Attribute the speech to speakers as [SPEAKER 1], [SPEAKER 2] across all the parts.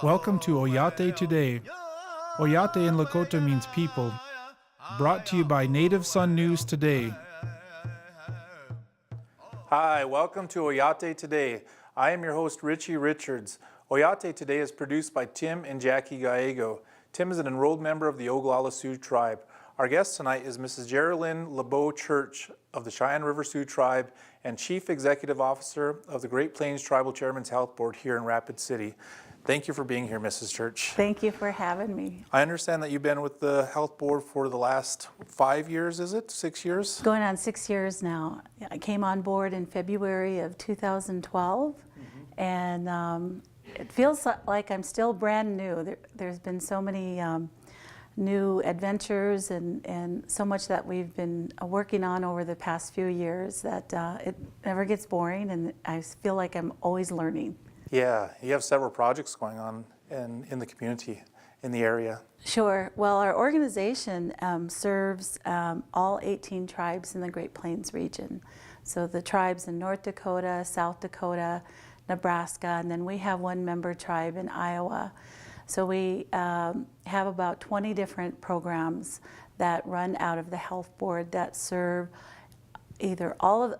[SPEAKER 1] Welcome to Oyate Today. Oyate in Lakota means people. Brought to you by Native Sun News Today. Hi, welcome to Oyate Today. I am your host, Richie Richards. Oyate Today is produced by Tim and Jackie Gallego. Tim is an enrolled member of the Oglala Sioux tribe. Our guest tonight is Mrs. Jarilyn LeBeau Church of the Cheyenne River Sioux tribe and Chief Executive Officer of the Great Plains Tribal Chairman's Health Board here in Rapid City. Thank you for being here, Mrs. Church.
[SPEAKER 2] Thank you for having me.
[SPEAKER 1] I understand that you've been with the Health Board for the last 5 years, is it? 6 years?
[SPEAKER 2] Going on 6 years now. I came on board in February of 2012, and it feels like I'm still brand new. There's been so many new adventures and so much that we've been working on over the past few years that it never gets boring, and I feel like I'm always learning.
[SPEAKER 1] Yeah, you have several projects going on in the community, in the area.
[SPEAKER 2] Sure. Well, our organization serves all 18 tribes in the Great Plains region. So the tribes in North Dakota, South Dakota, Nebraska, and then we have one member tribe in Iowa. So we have about 20 different programs that run out of the Health Board that serve either all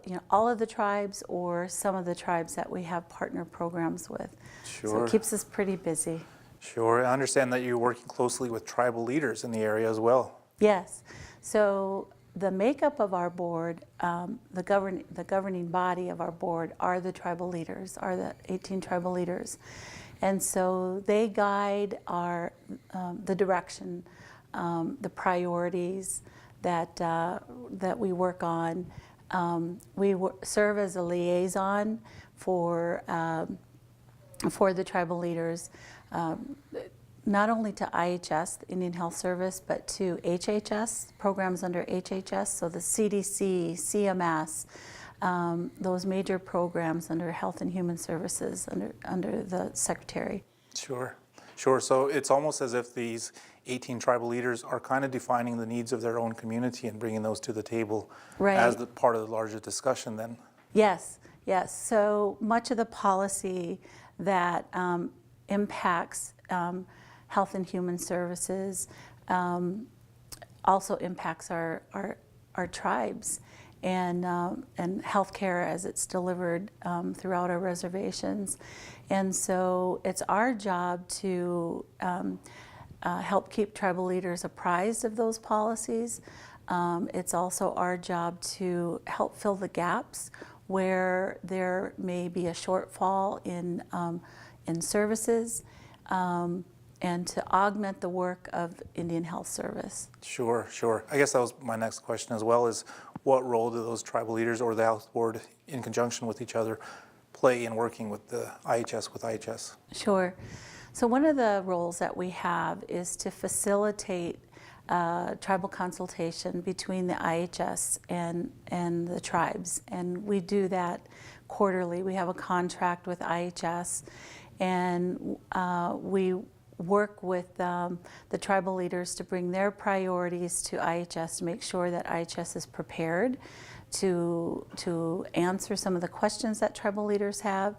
[SPEAKER 2] of the tribes or some of the tribes that we have partner programs with.
[SPEAKER 1] Sure.
[SPEAKER 2] So it keeps us pretty busy.
[SPEAKER 1] Sure. I understand that you're working closely with tribal leaders in the area as well.
[SPEAKER 2] Yes. So the makeup of our board, the governing body of our board are the tribal leaders, are the 18 tribal leaders. And so they guide our the direction, the priorities that we work on. We serve as a liaison for the tribal leaders, not only to IHS, the Indian Health Service, but to HHS, programs under HHS, so the CDC, CMS, those major programs under Health and Human Services, under the Secretary.
[SPEAKER 1] Sure, sure. So it's almost as if these 18 tribal leaders are kind of defining the needs of their own community and bringing those to the table as the part of the larger discussion then.
[SPEAKER 2] Yes, yes. So much of the policy that impacts Health and Human Services also impacts our tribes and healthcare as it's delivered throughout our reservations. And so it's our job to help keep tribal leaders apprised of those policies. It's also our job to help fill the gaps where there may be a shortfall in services, and to augment the work of Indian Health Service.
[SPEAKER 1] Sure, sure. I guess that was my next question as well, is what role do those tribal leaders or the Health Board in conjunction with each other play in working with the IHS with IHS?
[SPEAKER 2] Sure. So one of the roles that we have is to facilitate tribal consultation between the IHS and the tribes, and we do that quarterly. We have a contract with IHS, and we work with the tribal leaders to bring their priorities to IHS to make sure that IHS is prepared to answer some of the questions that tribal leaders have,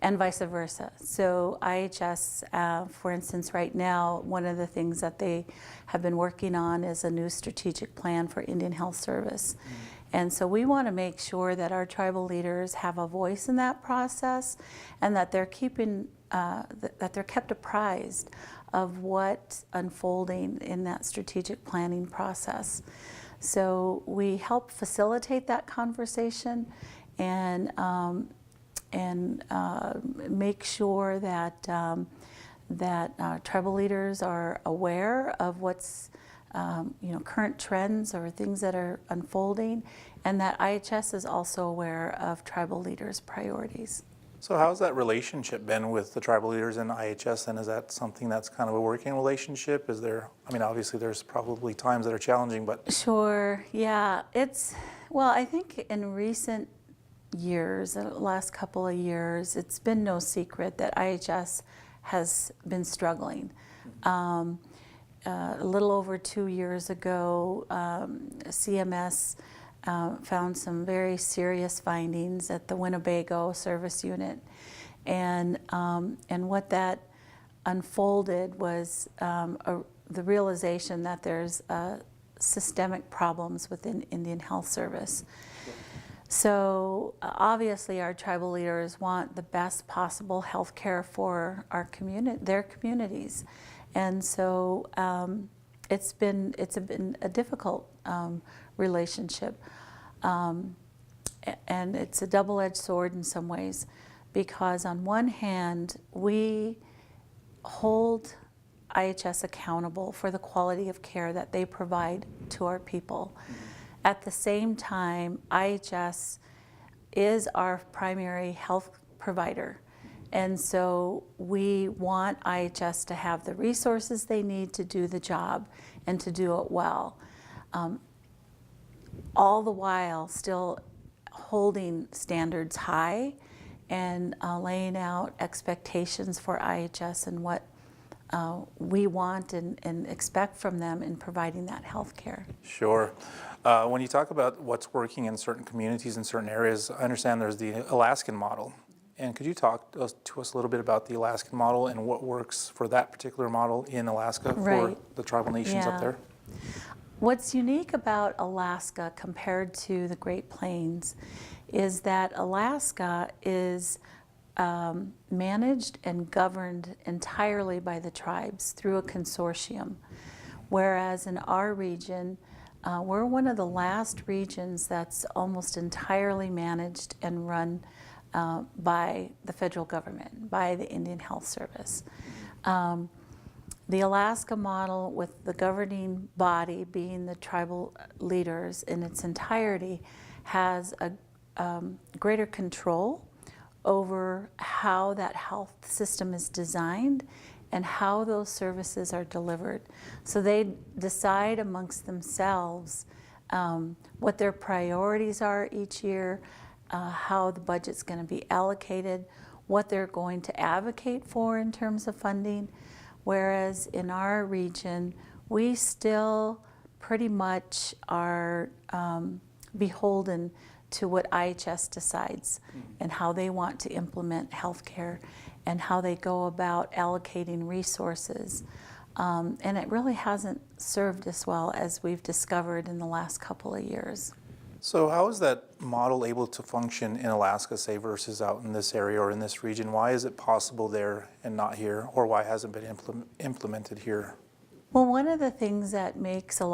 [SPEAKER 2] and vice versa. So IHS, for instance, right now, one of the things that they have been working on is a new strategic plan for Indian Health Service. And so we want to make sure that our tribal leaders have a voice in that process, and that they're kept apprised of what's unfolding in that strategic planning process. So we help facilitate that conversation and make sure that tribal leaders are aware of what's current trends or things that are unfolding, and that IHS is also aware of tribal leaders' priorities.
[SPEAKER 1] So how's that relationship been with the tribal leaders in IHS, and is that something that's kind of a working relationship? Is there, I mean, obviously there's probably times that are challenging, but...
[SPEAKER 2] Sure, yeah. Well, I think in recent years, the last couple of years, it's been no secret that IHS has been struggling. A little over 2 years ago, CMS found some very serious findings at the Winnebago service unit. And what that unfolded was the realization that there's systemic problems within Indian Health Service. So obviously our tribal leaders want the best possible health care for our their communities. And so it's been a difficult relationship. And it's a double-edged sword in some ways, because on one hand, we hold IHS accountable for the quality of care that they provide to our people. At the same time, IHS is our primary health provider. And so we want IHS to have the resources they need to do the job and to do it well. All the while still holding standards high and laying out expectations for IHS and what we want and expect from them in providing that health care.
[SPEAKER 1] Sure. When you talk about what's working in certain communities in certain areas, I understand there's the Alaskan model. And could you talk to us a little bit about the Alaskan model and what works for that particular model in Alaska for the tribal nations up there?
[SPEAKER 2] What's unique about Alaska compared to the Great Plains is that Alaska is managed and governed entirely by the tribes through a consortium, whereas in our region, we're one of the last regions that's almost entirely managed and run by the federal government, by the Indian Health Service. The Alaska model, with the governing body being the tribal leaders in its entirety, has a greater control over how that health system is designed and how those services are delivered. So they decide amongst themselves what their priorities are each year, how the budget's going to be allocated, what they're going to advocate for in terms of funding. Whereas in our region, we still pretty much are beholden to what IHS decides and how they want to implement healthcare and how they go about allocating resources. And it really hasn't served us well, as we've discovered in the last couple of years.
[SPEAKER 1] So how is that model able to function in Alaska, say, versus out in this area or in this region? Why is it possible there and not here, or why hasn't it been implemented here?
[SPEAKER 2] Well, one of the things that makes the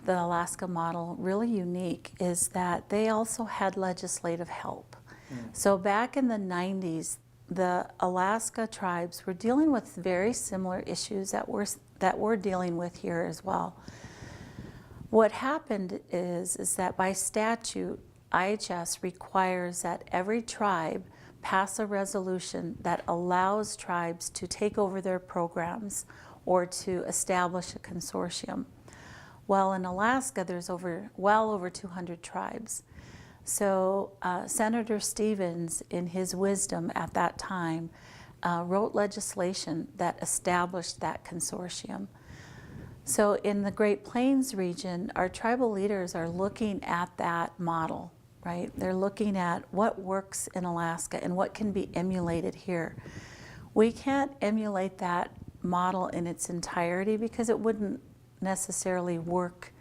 [SPEAKER 2] Alaska model really unique is that they also had legislative help. So back in the 90s, the Alaska tribes were dealing with very similar issues that we're dealing with here as well. What happened is that by statute, IHS requires that every tribe pass a resolution that allows tribes to take over their programs or to establish a consortium. Well, in Alaska, there's well over 200 tribes. So Senator Stevens, in his wisdom at that time, wrote legislation that established that consortium. So in the Great Plains region, our tribal leaders are looking at that model, right? They're looking at what works in Alaska and what can be emulated here. We can't emulate that model in its entirety because it wouldn't necessarily work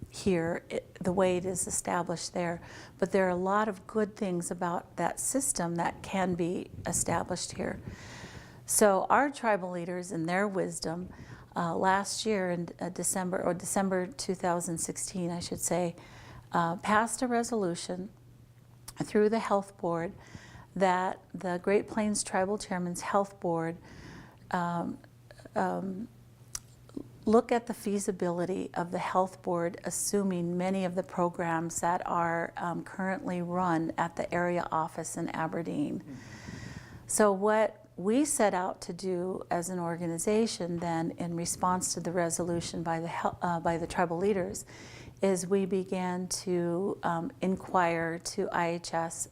[SPEAKER 2] here the way it is established there. But there are a lot of good things about that system that can be established here. So our tribal leaders, in their wisdom, last year in December 2016, I should say, passed a resolution through the health board that the Great Plains Tribal Chairman's Health Board look at the feasibility of the health board assuming many of the programs that are currently run at the area office in Aberdeen. So what we set out to do as an organization then, in response to the resolution by the tribal leaders, is we began to inquire to IHS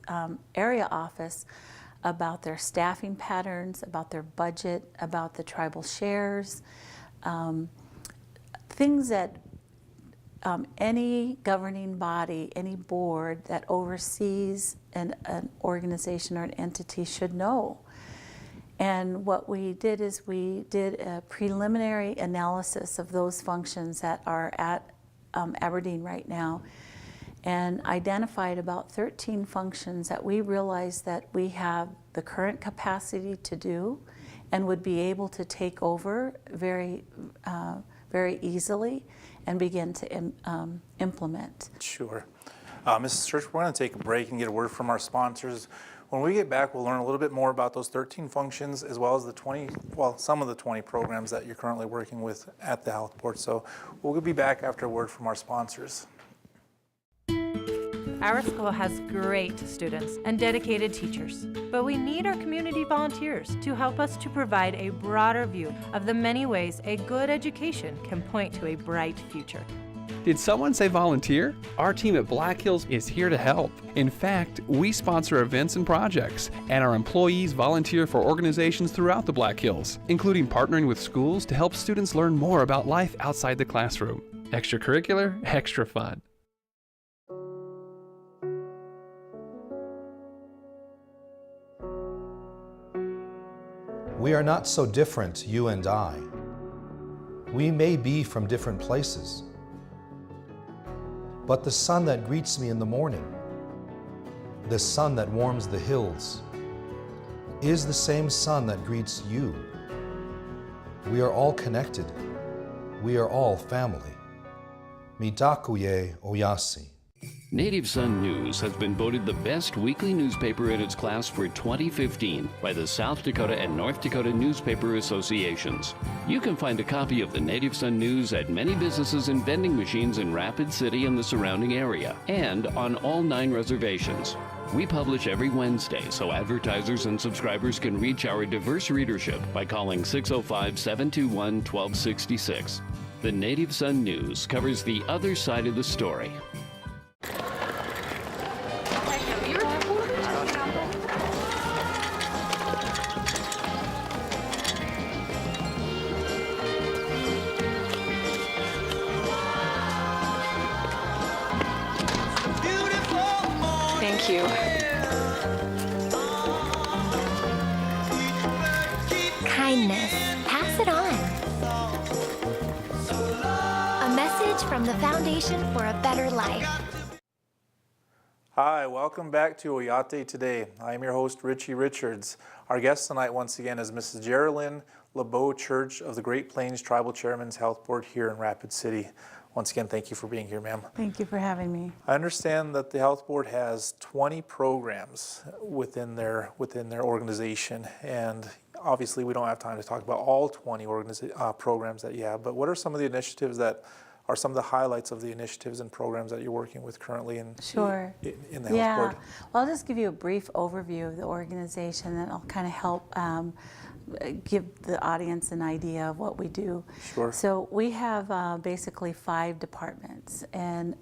[SPEAKER 2] area office about their staffing patterns, about their budget, about the tribal shares, things that any governing body, any board that oversees an organization or an entity should know. And what we did is we did a preliminary analysis of those functions that are at Aberdeen right now, and identified about 13 functions that we realized that we have the current capacity to do and would be able to take over very easily and begin to implement.
[SPEAKER 1] Sure. Mrs. Church, we're going to take a break and get a word from our sponsors. When we get back, we'll learn a little bit more about those 13 functions as well as some of the 20 programs that you're currently working with at the health board. So we'll be back after a word from our sponsors.
[SPEAKER 3] Our school has great students and dedicated teachers, but we need our community volunteers to help us to provide a broader view of the many ways a good education can point to a bright future.
[SPEAKER 4] Did someone say volunteer? Our team at Black Hills is here to help. In fact, we sponsor events and projects, and our employees volunteer for organizations throughout the Black Hills, including partnering with schools to help students learn more about life outside the classroom. Extracurricular, extra fun.
[SPEAKER 5] We are not so different, you and I. We may be from different places, but the sun that greets me in the morning, the sun that warms the hills, is the same sun that greets you. We are all connected. We are all family. Mitakuye Oyase.
[SPEAKER 6] Native Sun News has been voted the best weekly newspaper in its class for 2015 by the South Dakota and North Dakota Newspaper Associations. You can find a copy of the Native Sun News at many businesses and vending machines in Rapid City and the surrounding area, and on all 9 reservations. We publish every Wednesday, so advertisers and subscribers can reach our diverse readership by calling 605-721-1266. The Native Sun News covers the other side of the story.
[SPEAKER 7] Thank you.
[SPEAKER 8] Kindness. Pass it on. A message from the Foundation for a Better Life.
[SPEAKER 1] Hi, welcome back to Oyate Today. I am your host, Richie Richards. Our guest tonight once again is Mrs. Jarilyn LeBeau Church of the Great Plains Tribal Chairman's Health Board here in Rapid City. Once again, thank you for being here, ma'am.
[SPEAKER 2] Thank you for having me.
[SPEAKER 1] I understand that the health board has 20 programs within their organization, and obviously we don't have time to talk about all 20 programs that you have, but what are some of the initiatives that are some of the highlights of the initiatives and programs that you're working with currently in the health board?
[SPEAKER 2] Well, I'll just give you a brief overview of the organization and I'll kind of help give the audience an idea of what we do.
[SPEAKER 1] Sure.
[SPEAKER 2] So we have basically 5 departments, and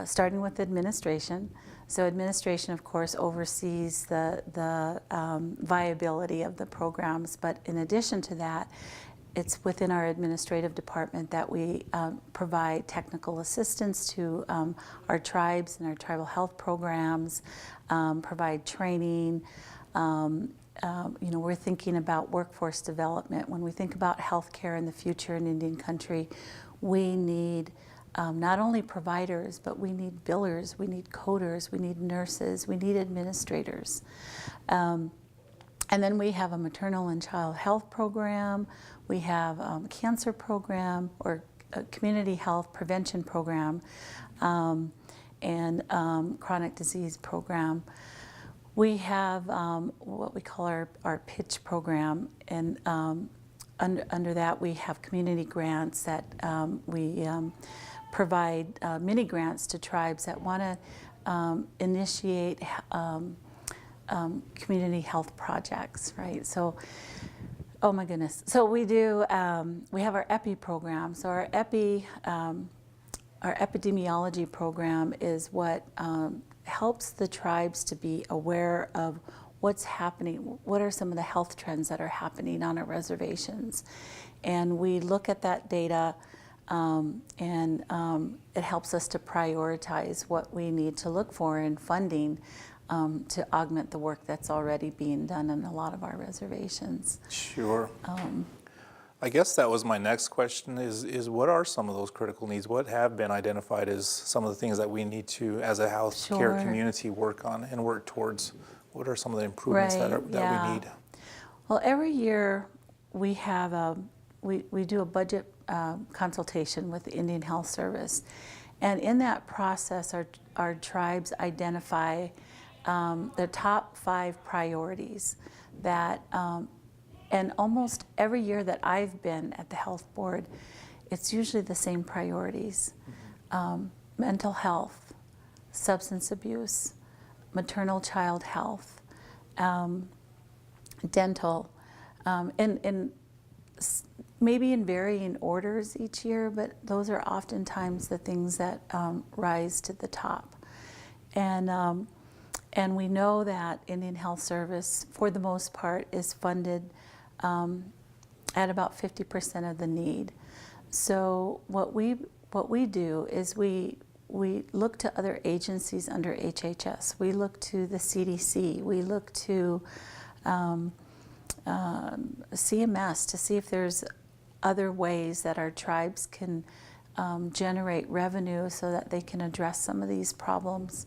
[SPEAKER 2] starting with administration. So administration, of course, oversees the viability of the programs, but in addition to that, it's within our administrative department that we provide technical assistance to our tribes and our tribal health programs, provide training. We're thinking about workforce development. When we think about healthcare in the future in Indian country, we need not only providers, but we need billers, we need coders, we need nurses, we need administrators. And then we have a maternal and child health program. We have a cancer program or a community health prevention program and chronic disease program. We have what we call our pitch program, and under that we have community grants that we provide mini grants to tribes that want to initiate community health projects, right? So, oh my goodness. So we do, we have our EPI program. So our epidemiology program is what helps the tribes to be aware of what's happening, what are some of the health trends that are happening on our reservations. And we look at that data It helps us to prioritize what we need to look for in funding to augment the work that's already being done in a lot of our reservations.
[SPEAKER 1] Sure. I guess that was my next question is what are some of those critical needs? What have been identified as some of the things that we need to, as a healthcare
[SPEAKER 2] Sure.
[SPEAKER 1] community, work on and work towards? What are some of the improvements that
[SPEAKER 2] yeah.
[SPEAKER 1] we need?
[SPEAKER 2] Well, every year we have we do a budget consultation with the Indian Health Service, and in that process, our tribes identify the top 5 priorities that. And almost every year that I've been at the health board, it's usually the same priorities. Mental health, substance abuse, maternal child health, dental, and maybe in varying orders each year, but those are oftentimes the things that rise to the top. And we know that Indian Health Service, for the most part, is funded at about 50% of the need. So what we do is we look to other agencies under HHS. We look to the CDC. We look to CMS to see if there's other ways that our tribes can generate revenue so that they can address some of these problems.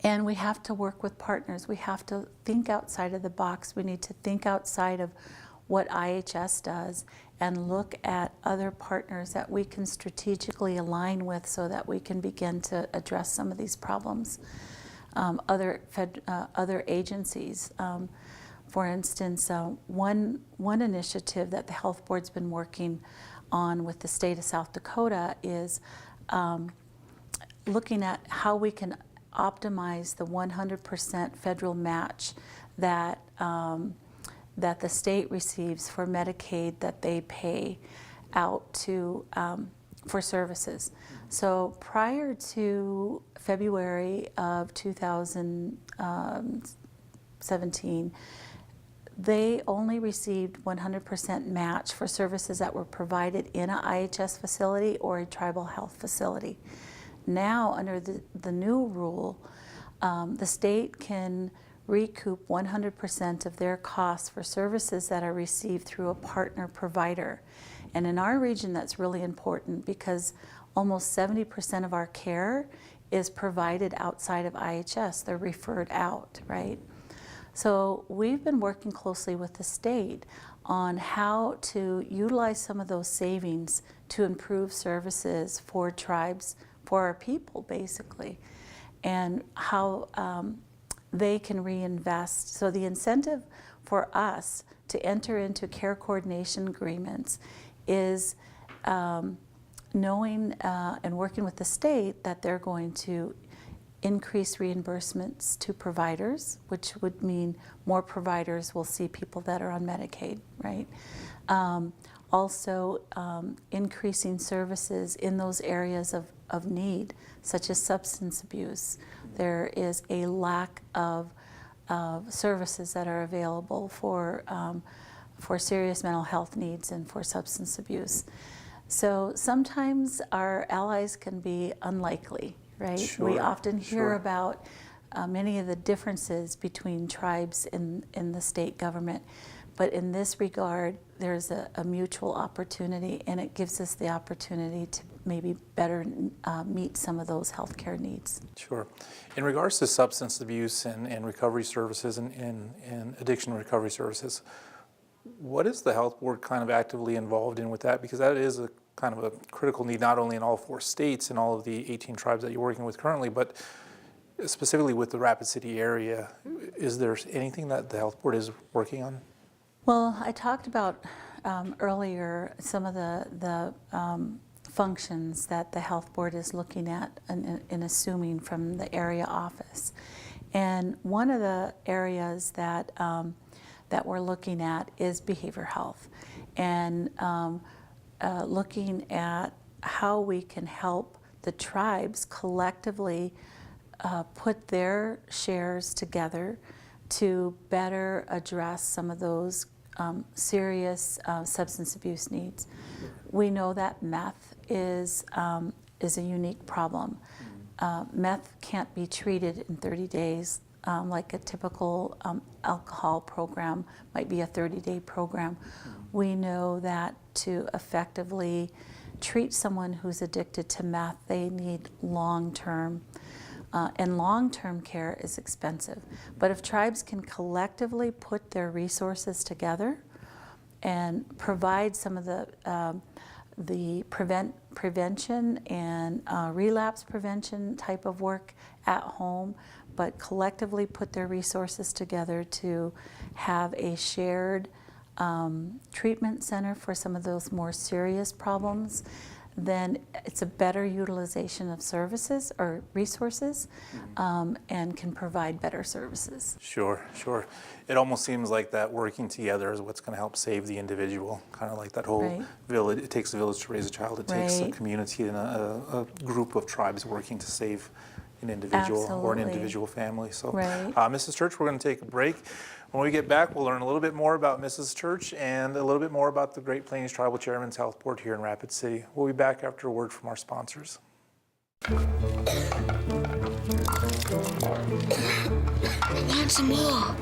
[SPEAKER 2] And we have to work with partners. We have to think outside of the box. We need to think outside of what IHS does and look at other partners that we can strategically align with so that we can begin to address some of these problems. Other agencies. For instance, one initiative that the health board's been working on with the state of South Dakota is looking at how we can optimize the 100% federal match that that the state receives for Medicaid that they pay out to for services. So prior to February of 2017, they only received 100% match for services that were provided in a IHS facility or a tribal health facility. Now, under the new rule, the state can recoup 100% of their costs for services that are received through a partner provider. And in our region, that's really important because almost 70% of our care is provided outside of IHS. They're referred out, right? So we've been working closely with the state on how to utilize some of those savings to improve services for tribes, for our people, basically, and how they can reinvest. So the incentive for us to enter into care coordination agreements is knowing and working with the state that they're going to increase reimbursements to providers, which would mean more providers will see people that are on Medicaid, right? Also increasing services in those areas of need, such as substance abuse. There is a lack of services that are available for serious mental health needs and for substance abuse. So sometimes our allies can be unlikely, right?
[SPEAKER 1] Sure,
[SPEAKER 2] we often hear
[SPEAKER 1] sure.
[SPEAKER 2] about many of the differences between tribes in the state government. But in this regard, there's a mutual opportunity, and it gives us the opportunity to maybe better meet some of those healthcare needs.
[SPEAKER 1] Sure. In regards to substance abuse and recovery services and addiction recovery services, what is the health board kind of actively involved in with that? Because that is a kind of a critical need, not only in all 4 states and all of the 18 tribes that you're working with currently, but specifically with the Rapid City area. Is there anything that the health board is working on?
[SPEAKER 2] Well, I talked about earlier some of the functions that the health board is looking at and assuming from the area office. And one of the areas that that we're looking at is behavioral health, and looking at how we can help the tribes collectively put their shares together to better address some of those serious substance abuse needs. We know that meth is a unique problem. Meth can't be treated in 30 days like a typical alcohol program might be a 30-day program. We know that to effectively treat someone who's addicted to meth, they need long-term, and long-term care is expensive. But if tribes can collectively put their resources together and provide some of the prevention and relapse prevention type of work at home, but collectively put their resources together to have a shared treatment center for some of those more serious problems, then it's a better utilization of services or resources and can provide better services.
[SPEAKER 1] Sure, sure. It almost seems like that working together is what's going to help save the individual, kind of like that whole village. It takes a village to raise a child. It takes a community and a group of tribes working to save an individual or an individual family. So, Mrs. Church, we're going to take a break. When we get back, we'll learn a little bit more about Mrs. Church and a little bit more about the Great Plains Tribal Chairman's Health Board here in Rapid City. We'll be back after a word from our sponsors.
[SPEAKER 8] I want some more.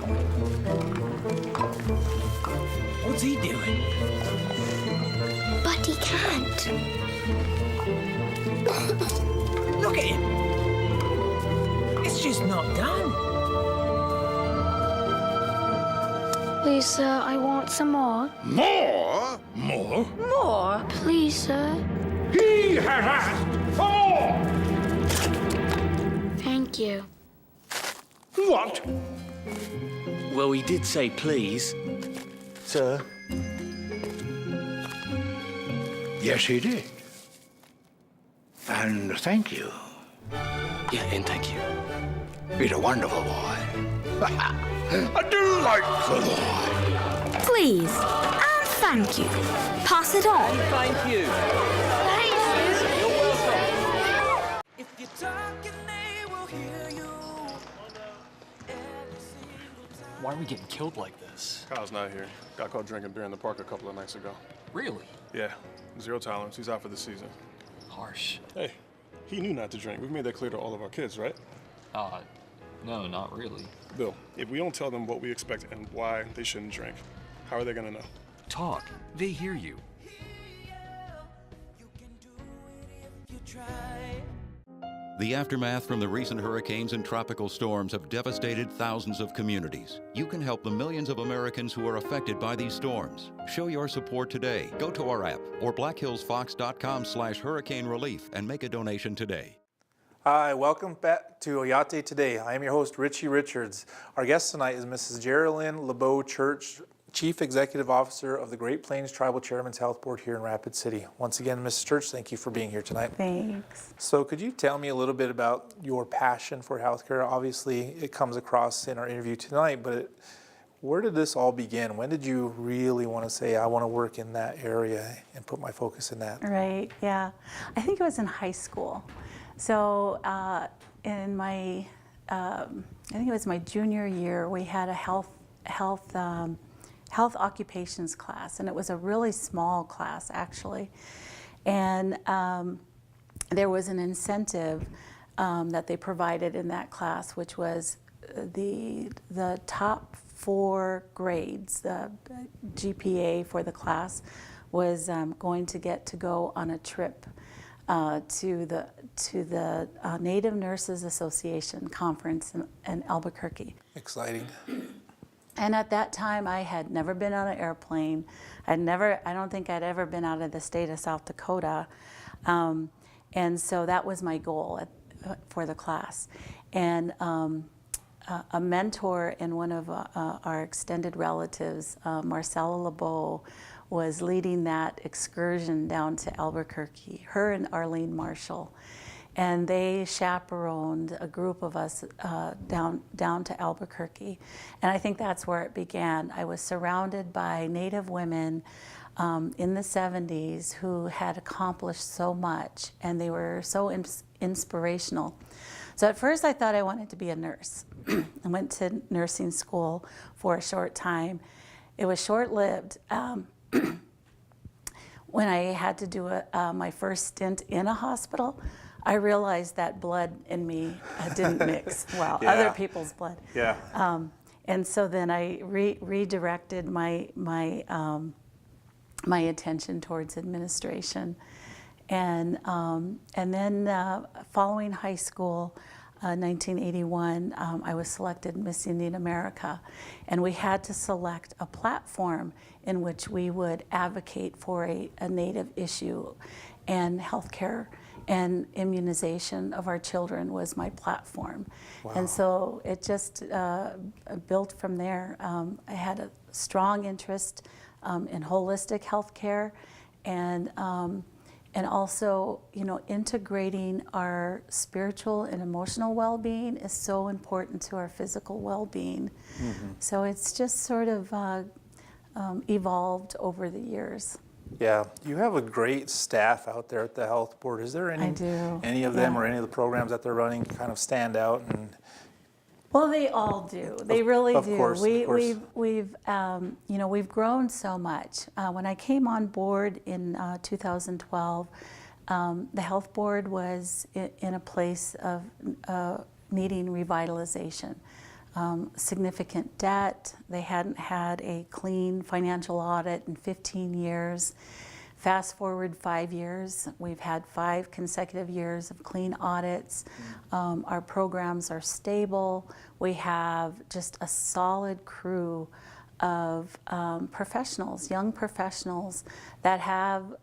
[SPEAKER 9] What's he doing?
[SPEAKER 8] But he can't.
[SPEAKER 9] Look at him. It's just not done.
[SPEAKER 8] Please, sir, I want some more.
[SPEAKER 10] More? More?
[SPEAKER 8] More? Please, sir.
[SPEAKER 10] He has asked for more!
[SPEAKER 8] Thank you.
[SPEAKER 10] What?
[SPEAKER 9] Well, he did say please.
[SPEAKER 10] Sir? Yes, he did. And thank you.
[SPEAKER 9] Yeah, and thank you.
[SPEAKER 10] He's a wonderful boy. A delightful boy.
[SPEAKER 8] Please, and thank you. Pass it on.
[SPEAKER 9] Thank you.
[SPEAKER 8] Thanks.
[SPEAKER 9] You're welcome.
[SPEAKER 11] If you're talking, they will hear you.
[SPEAKER 12] Why are we getting killed like this?
[SPEAKER 13] Kyle's not here. Got caught drinking beer in the park a couple of nights ago.
[SPEAKER 12] Really?
[SPEAKER 13] Yeah, 0 tolerance. He's out for the season.
[SPEAKER 12] Harsh.
[SPEAKER 13] Hey, he knew not to drink. We've made that clear to all of our kids, right?
[SPEAKER 12] No, not really.
[SPEAKER 13] Bill, if we don't tell them what we expect and why they shouldn't drink, how are they gonna know?
[SPEAKER 12] Talk. They hear you.
[SPEAKER 14] The aftermath from the recent hurricanes and tropical storms have devastated thousands of communities. You can help the millions of Americans who are affected by these storms. Show your support today. Go to our app or blackhillsfox.com/hurricane relief and make a donation today.
[SPEAKER 1] Hi, welcome back to Oyate Today. I am your host, Richie Richards. Our guest tonight is Mrs. Jarilyn LeBeau Church, Chief Executive Officer of the Great Plains Tribal Chairman's Health Board here in Rapid City. Once again, Mrs. Church, thank you for being here tonight.
[SPEAKER 2] Thanks.
[SPEAKER 1] So could you tell me a little bit about your passion for healthcare? Obviously, it comes across in our interview tonight, but where did this all begin? When did you really want to say, I want to work in that area and put my focus in that?
[SPEAKER 2] Right, yeah. I think it was in high school. So in my, I think it was my junior year, we had a health occupations class, and it was a really small class actually. And there was an incentive that they provided in that class, which was the top 4 grades, the GPA for the class was going to get to go on a trip to the Native Nurses Association conference in Albuquerque.
[SPEAKER 1] Exciting.
[SPEAKER 2] And at that time, I had never been on an airplane. I don't think I'd ever been out of the state of South Dakota. And so that was my goal for the class. And a mentor and one of our extended relatives, Marcella LeBeau, was leading that excursion down to Albuquerque, her and Arlene Marshall. And they chaperoned a group of us down to Albuquerque. And I think that's where it began. I was surrounded by Native women in the 70s who had accomplished so much, and they were so inspirational. So at first I thought I wanted to be a nurse. I went to nursing school for a short time. it was short-lived. When I had to do my first stint in a hospital, I realized that blood in me didn't mix well, other people's blood.
[SPEAKER 1] Yeah.
[SPEAKER 2] And so then I redirected my attention towards administration. And then following high school, 1981, I was selected Miss Indian America. And we had to select a platform in which we would advocate for a Native issue, and healthcare and immunization of our children was my platform. Wow. And so it just built from there. I had a strong interest in holistic healthcare, and also, you know, integrating our spiritual and emotional well-being is so important to our physical well-being. Mm-hmm. So it's just sort of evolved over the years.
[SPEAKER 1] Yeah, you have a great staff out there at the health board. Is there any of them or any of the programs that they're running kind of stand out? And
[SPEAKER 2] well, they all do. They really do.
[SPEAKER 1] Of course.
[SPEAKER 2] We've grown so much. When I came on board in 2012, the health board was in a place of needing revitalization. Significant debt. They hadn't had a clean financial audit in 15 years. Fast forward 5 years, we've had 5 consecutive years of clean audits. Our programs are stable. We have just a solid crew of professionals, young professionals that have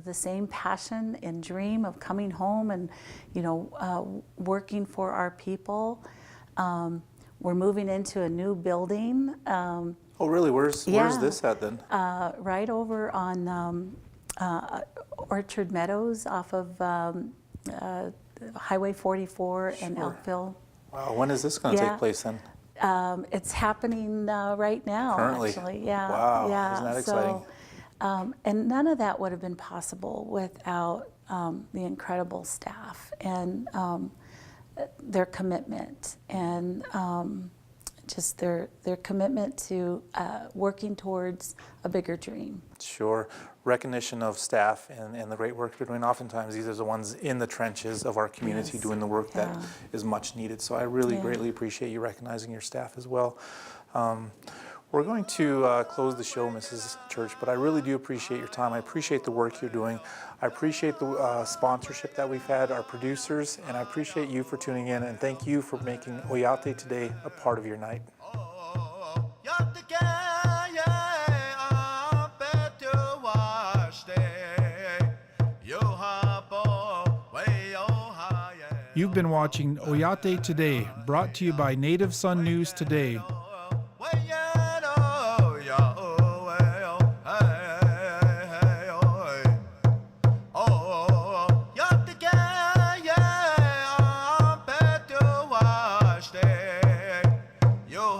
[SPEAKER 2] the same passion and dream of coming home and, you know, working for our people. We're moving into a new building.
[SPEAKER 1] Oh, really? Where's this at then?
[SPEAKER 2] Right over on Orchard Meadows off of Highway 44 and Elkville.
[SPEAKER 1] Wow, when is this going to take place then?
[SPEAKER 2] It's happening right now,
[SPEAKER 1] currently.
[SPEAKER 2] Actually. Yeah.
[SPEAKER 1] Wow,
[SPEAKER 2] yeah.
[SPEAKER 1] Isn't that exciting?
[SPEAKER 2] So, and none of that would have been possible without the incredible staff and their commitment and just their commitment to working towards a bigger dream.
[SPEAKER 1] Sure. Recognition of staff and the great work they're doing. Oftentimes these are the ones in the trenches of our community doing the work that is much needed. So I really greatly appreciate you recognizing your staff as well. We're going to close the show, Mrs. Church, but I really do appreciate your time. I appreciate the work you're doing. I appreciate the sponsorship that we've had, our producers, and I appreciate you for tuning in, and thank you for making Oyate Today a part of your night. You've been watching Oyate Today, brought to you by Native Sun News Today.
[SPEAKER 15] Yo